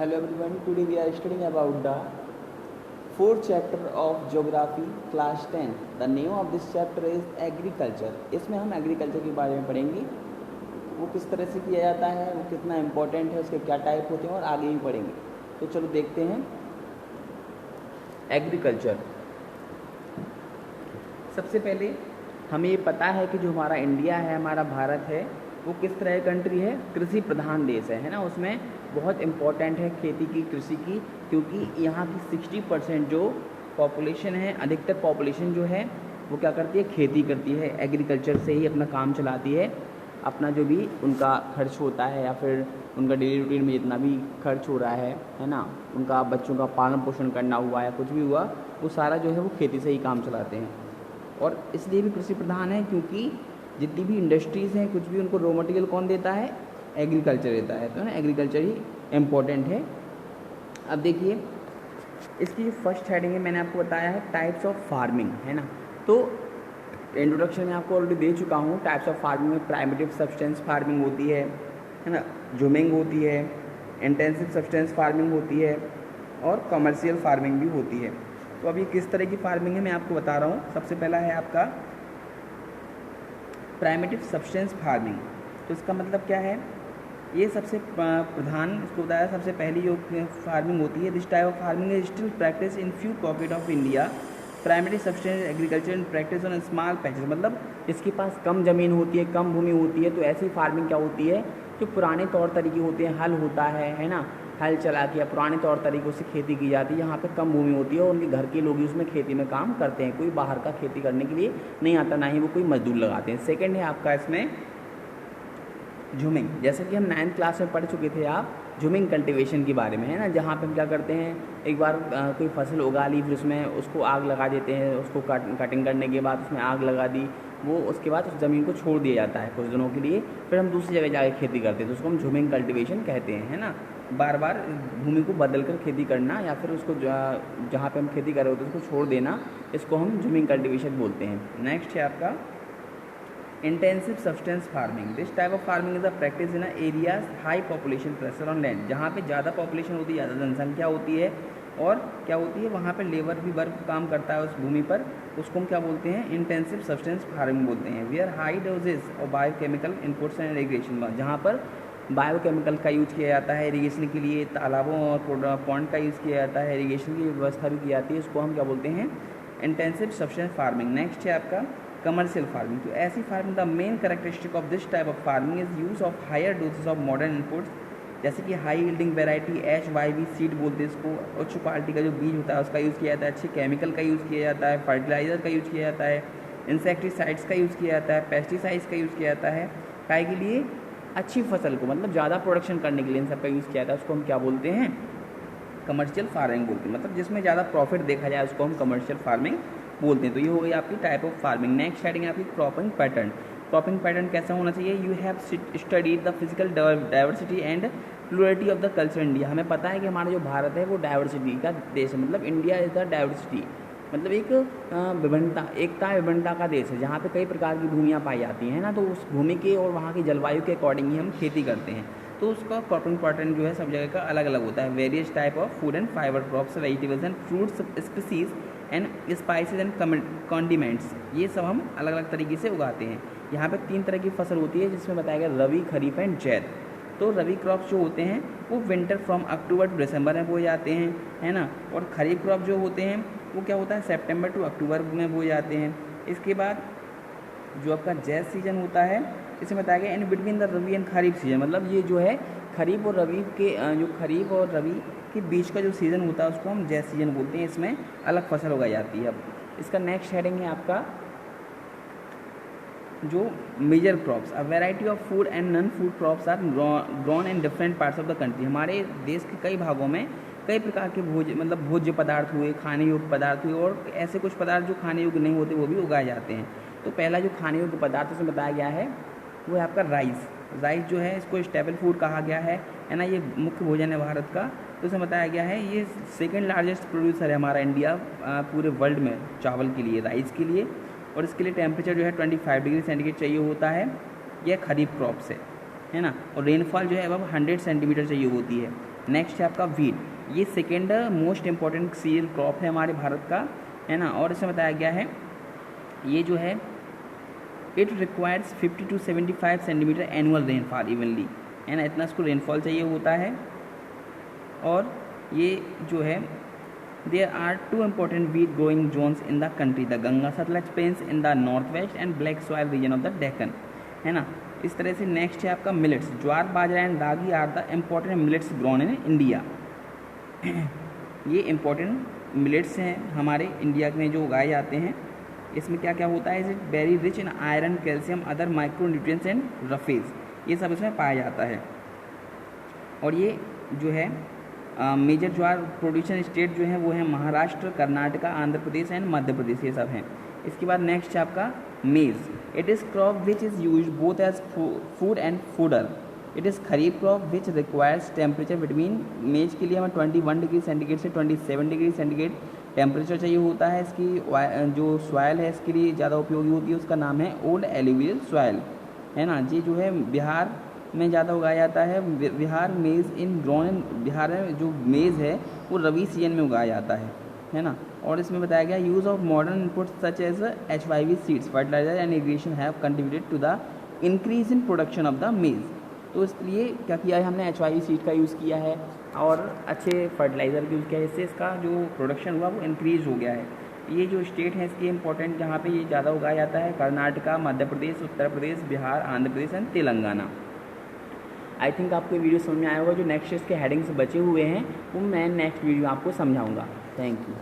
Hello everyone, today we are studying about the fourth chapter of Geography class 10. The name of this chapter is Agriculture. इसमें हम agriculture के बारे में पढ़ेंगे, वो किस तरह से किया जाता है, वो कितना इम्पोर्टेंट है, उसके क्या टाइप होते हैं और आगे भी पढ़ेंगे. तो चलो देखते हैं एग्रीकल्चर. सबसे पहले हमें ये पता है कि जो हमारा इंडिया है, हमारा भारत है, वो किस तरह की कंट्री है, कृषि प्रधान देश है ना. उसमें बहुत इम्पोर्टेंट है खेती की, कृषि की, क्योंकि यहाँ की 60% जो पॉपुलेशन है, अधिकतर पॉपुलेशन जो है वो क्या करती है, खेती करती है, एग्रीकल्चर से ही अपना काम चलाती है. अपना जो भी उनका खर्च होता है या फिर उनका डेली रूटीन में जितना भी खर्च हो रहा है ना, उनका बच्चों का पालन पोषण करना हुआ या कुछ भी हुआ, वो सारा जो है वो खेती से ही काम चलाते हैं. और इसलिए भी कृषि प्रधान है क्योंकि जितनी भी इंडस्ट्रीज़ हैं, कुछ भी, उनको रॉ मटेरियल कौन देता है, एग्रीकल्चर देता है. तो ना एग्रीकल्चर ही इम्पोर्टेंट है. अब देखिए इसकी जो फर्स्ट हेडिंग है, मैंने आपको बताया है टाइप्स ऑफ फार्मिंग, है ना. तो इंट्रोडक्शन में आपको ऑलरेडी दे चुका हूँ. टाइप्स ऑफ फार्मिंग में प्राइमेटिव सब्सटेंस फार्मिंग होती है ना, जूमिंग होती है, इंटेंसिव सब्सटेंस फार्मिंग होती है और कमर्शियल फार्मिंग भी होती है. तो अब ये किस तरह की फार्मिंग है मैं आपको बता रहा हूँ. सबसे पहला है आपका प्राइमेटिव सब्सटेंस फार्मिंग. तो इसका मतलब क्या है, ये सबसे प्रधान, इसको बताया, सबसे पहली जो फार्मिंग होती है. This type of farming is still practice in few pocket of India. Primary substance agriculture in practice on small patches. मतलब जिसके पास कम ज़मीन होती है, कम भूमि होती है, तो ऐसी फार्मिंग क्या होती है, जो पुराने तौर तरीके होते हैं, हल होता है ना, हल चला के पुराने तौर तरीक़ों से खेती की जाती है. यहाँ पे कम भूमि होती है और उनके घर के लोग ही उसमें खेती में काम करते हैं. कोई बाहर का खेती करने के लिए नहीं आता, ना ही वो कोई मजदूर लगाते हैं. सेकंड है आपका इसमें जूमिंग. जैसे कि हम 9th क्लास में पढ़ चुके थे आप जूमिंग कल्टीवेशन के बारे में, है ना, जहाँ पे हम क्या करते हैं, एक बार कोई फसल उगा ली, फिर उसमें उसको आग लगा देते हैं. उसको कटिंग करने के बाद उसमें आग लगा दी, वो उसके बाद उस ज़मीन को छोड़ दिया जाता है कुछ दिनों के लिए, फिर हम दूसरी जगह जाकर खेती करते हैं. तो उसको हम जूमिंग कल्टीवेशन कहते हैं, है ना. बार बार भूमि को बदल कर खेती करना या फिर उसको जहाँ पे हम खेती कर रहे होते हैं उसको छोड़ देना, इसको हम जूमिंग कल्टीवेशन बोलते हैं. नेक्स्ट है आपका intensive substance farming. This type of farming is a practice in areas high population pressure on land. जहाँ पे ज़्यादा पॉपुलेशन होती है, ज़्यादा जनसंख्या होती है और क्या होती है, वहाँ पे लेबर भी वर्क काम करता है उस भूमि पर, उसको हम क्या बोलते हैं, इंटेंसिव सब्सटेंस फार्मिंग बोलते हैं. वी आर हाई डोजेज और बायोकेमिकल इनपुट्स एंड इरीगेशन. जहाँ पर बायोकेमिकल का यूज़ किया जाता है इरीगेशन के लिए, तालाबों और पॉन्ड का यूज़ किया जाता है, इरीगेशन की व्यवस्था भी की जाती है, उसको हम क्या बोलते हैं, इंटेंसिव सब्सटेंस फार्मिंग. नेक्स्ट है आपका कमर्शियल फार्मिंग. तो ऐसी farming, the main characteristic of this type of farming is use of higher doses of modern inputs, जैसे कि high yielding variety HYV seed बोलते हैं इसको. उच्च क्वालिटी का जो बीज होता है उसका यूज़ किया जाता है. अच्छे केमिकल का यूज़ किया जाता है, फर्टिलाइजर का यूज़ किया जाता है, इंसेक्टिसाइड्स का यूज़ किया जाता है, पेस्टिसाइड्स का यूज़ किया जाता है. काय के लिए, अच्छी फसल को, मतलब ज़्यादा प्रोडक्शन करने के लिए इन सब का यूज़ किया जाता है. उसको हम क्या बोलते हैं, कमर्शियल फार्मिंग बोलते हैं. मतलब जिसमें ज़्यादा प्रॉफिट देखा जाए उसको हम कमर्शियल फार्मिंग बोलते हैं. तो ये हो गई आपकी type of farming. Next heading आपकी क्रॉपिंग पैटर्न. क्रॉपिंग पैटर्न कैसा होना चाहिए, you have studied the physical diversity and plurality of the culture India. हमें पता है कि हमारा जो भारत है वो डाइवर्सिटी का देश है. मतलब इंडिया इज़ द डाइवर्सिटी, मतलब एक विभिन्नता, एकता विभिन्नता का देश है, जहाँ पे कई प्रकार की भूमियाँ पाई जाती हैं ना. तो उस भूमि के और वहाँ की जलवायु के अकॉर्डिंग ही हम खेती करते हैं. तो उसका क्रॉपिंग पैटर्न जो है सब जगह का अलग अलग होता है. Various type of food and fibre crops, vegetables and fruits species and spices and condiments, ये सब हम अलग अलग तरीके से उगाते हैं. यहाँ पे 3 तरह की फसल होती है जिसमें बताया गया रबी, खरीफ एंड जैद. तो रबी क्रॉप्स जो होते हैं वो विंटर फ्रॉम अक्टूबर टू दिसंबर में बोए जाते हैं, है ना. और खरीफ क्रॉप जो होते हैं वो क्या होता है, सितंबर टू अक्टूबर में बोए जाते हैं. इसके बाद जो आपका जैद सीजन होता है, इसमें बताया गया in between the rabi and kharif season. मतलब ये जो है खरीफ और रबी के जो खरीफ और रबी के बीच का जो सीज़न होता है उसको हम जैद सीजन बोलते हैं. इसमें अलग फसल उगाई जाती है. अब इसका नेक्स्ट हेडिंग है आपका जो major crops. A variety of food and non food crops are grown in different parts of the country. हमारे देश के कई भागों में कई प्रकार के भोज्य पदार्थ हुए, खाने योग्य पदार्थ हुए, और ऐसे कुछ पदार्थ जो खाने योग्य नहीं होते वो भी उगाए जाते हैं. तो पहला जो खाने योग्य पदार्थ इसमें बताया गया है वो है आपका राइस. राइस जो है इसको स्टेपल फूड कहा गया है ना. ये मुख्य भोजन है भारत का. तो इसमें बताया गया है ये सेकंड लार्जेस्ट प्रोड्यूसर है हमारा इंडिया पूरे वर्ल्ड में चावल के लिए, राइस के लिए. और इसके लिए टेम्परेचर जो है 25 डिग्री सेंटीग्रेड चाहिए होता है. यह खरीफ क्रॉप से, है ना. और रेनफॉल जो है अब 100 सेंटीमीटर चाहिए होती है. नेक्स्ट है आपका वीट, ये second most important cereal crop है हमारे भारत का, है ना। और इसमें बताया गया है ये जो है it requires 50 to 75 centimetre annual rainfall evenly, है ना, इतना इसको रेनफॉल चाहिए होता है। और ये जो है there are 2 important wheat growing zones in the country, the Ganga Sutlej plains in the north west and black soil region of the Deccan, है ना। इस तरह से नेक्स्ट है आपका millets, jowar bajra and ragi are the important millets grown in India. ये important millets हैं हमारे इंडिया में जो उगाए जाते हैं। इसमें क्या क्या होता है, is it very rich in iron, calcium, other micro nutrients and roughage, ये सब इसमें पाया जाता है। और ये जो है मेजर ज्वार प्रोड्यूशन स्टेट जो है वो है महाराष्ट्र, कर्नाटका, आंध्र प्रदेश एंड मध्य प्रदेश, ये सब हैं। इसके बाद नेक्स्ट है आपका maize, it is crop which is use both as food and fodder. It is kharif crop which requires temperature between, maize के लिए हमें 21 डिग्री सेंटीग्रेड से 27 डिग्री सेंटीग्रेड टेम्परेचर चाहिए होता है। इसकी जो सॉयल है इसके लिए ज़्यादा उपयोगी होती है, उसका नाम है ओल्ड एलुवियल सॉयल, है ना। ये जो है बिहार में ज़्यादा उगाया जाता है। बिहार मेज़ इन ग्रोन इन, बिहार में जो मेज़ है वो रबी सीजन में उगाया जाता है ना। और इसमें बताया गया use of modern inputs such as HYV seeds, fertilizer and irrigation have contributed to the increase in production of the maize. तो इसलिए क्या किया है हमने, HYV सीड का यूज़ किया है और अच्छे फर्टिलाइज़र का यूज़ किया है, इससे इसका जो प्रोडक्शन हुआ वो इंक्रीज़ हो गया है। ये जो स्टेट है इसकी इंपॉर्टेंट जहाँ पे ये ज़्यादा उगाया जाता है, Karnataka, Madhya Pradesh, Uttar Pradesh, Bihar, Andhra Pradesh and Telangana. I think आपको वीडियो समझ में आया होगा। जो नेक्स्ट इसके हेडिंग्स बचे हुए हैं वो मैं नेक्स्ट वीडियो आपको समझाऊंगा। Thank you.